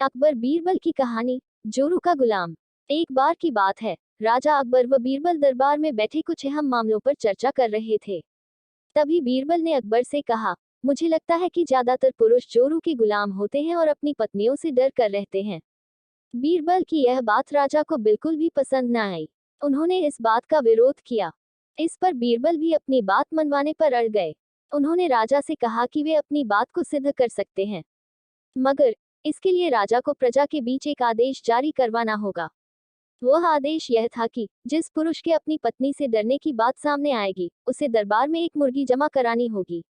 अकबर बीरबल की कहानी। जोरू का गुलाम। एक बार की बात है, राजा अकबर व बीरबल दरबार में बैठे कुछ अहम मामलों पर चर्चा कर रहे थे। तभी बीरबल ने अकबर से कहा, मुझे लगता है कि ज्यादातर पुरुष जोरू के गुलाम होते हैं और अपनी पत्नियों से डर कर रहते हैं। बीरबल की यह बात राजा को बिल्कुल भी पसंद न आई। उन्होंने इस बात का विरोध किया। इस पर बीरबल भी अपनी बात मनवाने पर अड़ गए। उन्होंने राजा से कहा कि वे अपनी बात को सिद्ध कर सकते हैं, मगर इसके लिए राजा को प्रजा के बीच एक आदेश जारी करवाना होगा। वह आदेश यह था कि जिस पुरुष के अपनी पत्नी से डरने की बात सामने आएगी, उसे दरबार में एक मुर्गी जमा करानी होगी।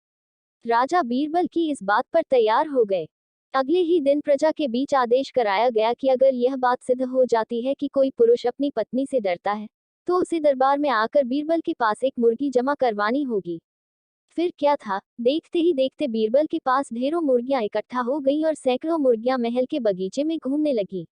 राजा बीरबल की इस बात पर तैयार हो गए। अगले ही दिन प्रजा के बीच आदेश कराया गया कि अगर यह बात सिद्ध हो जाती है कि कोई पुरुष अपनी पत्नी से डरता है, तो उसे दरबार में आकर बीरबल के पास एक मुर्गी जमा करवानी होगी। फिर क्या था, देखते ही देखते बीरबल के पास ढेरों मुर्गियां इकट्ठा हो गईं और सैकड़ों मुर्गियां महल के बगीचे में घूमने लगी।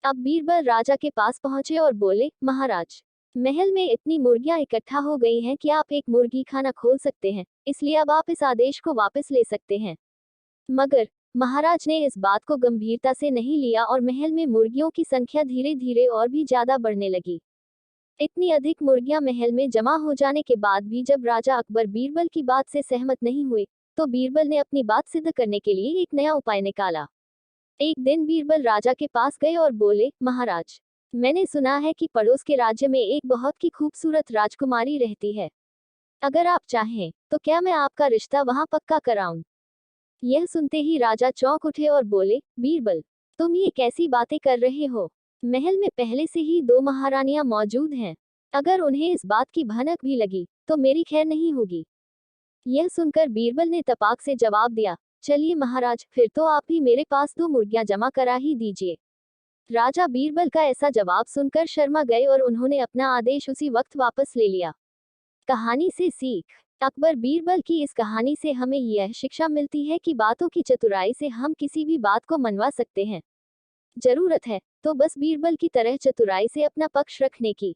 अब बीरबल राजा के पास पहुंचे और बोले, महाराज, महल में इतनी मुर्गियां इकट्ठा हो गई हैं कि आप एक मुर्गी खाना खोल सकते हैं, इसलिए अब आप इस आदेश को वापस ले सकते हैं। मगर महाराज ने इस बात को गंभीरता से नहीं लिया और महल में मुर्गियों की संख्या धीरे धीरे और भी ज्यादा बढ़ने लगी। इतनी अधिक मुर्गियां महल में जमा हो जाने के बाद भी जब राजा अकबर बीरबल की बात से सहमत नहीं हुए, तो बीरबल ने अपनी बात सिद्ध करने के लिए एक नया उपाय निकाला। एक दिन बीरबल राजा के पास गए और बोले, महाराज, मैंने सुना है कि पड़ोस के राज्य में एक बहुत ही खूबसूरत राजकुमारी रहती है। अगर आप चाहें तो क्या मैं आपका रिश्ता वहां पक्का कराऊं? यह सुनते ही राजा चौंक उठे और बोले, बीरबल, तुम ये कैसी बातें कर रहे हो? महल में पहले से ही 2 महारानियां मौजूद हैं। अगर उन्हें इस बात की भनक भी लगी, तो मेरी खैर नहीं होगी। यह सुनकर बीरबल ने तपाक से जवाब दिया, चलिए महाराज, फिर तो आप ही मेरे पास 2 मुर्गियां जमा करा ही दीजिए। राजा बीरबल का ऐसा जवाब सुनकर शर्मा गए और उन्होंने अपना आदेश उसी वक्त वापस ले लिया। कहानी से सीख। अकबर बीरबल की इस कहानी से हमें यह शिक्षा मिलती है कि बातों की चतुराई से हम किसी भी बात को मनवा सकते हैं। जरूरत है तो बस बीरबल की तरह चतुराई से अपना पक्ष रखने की।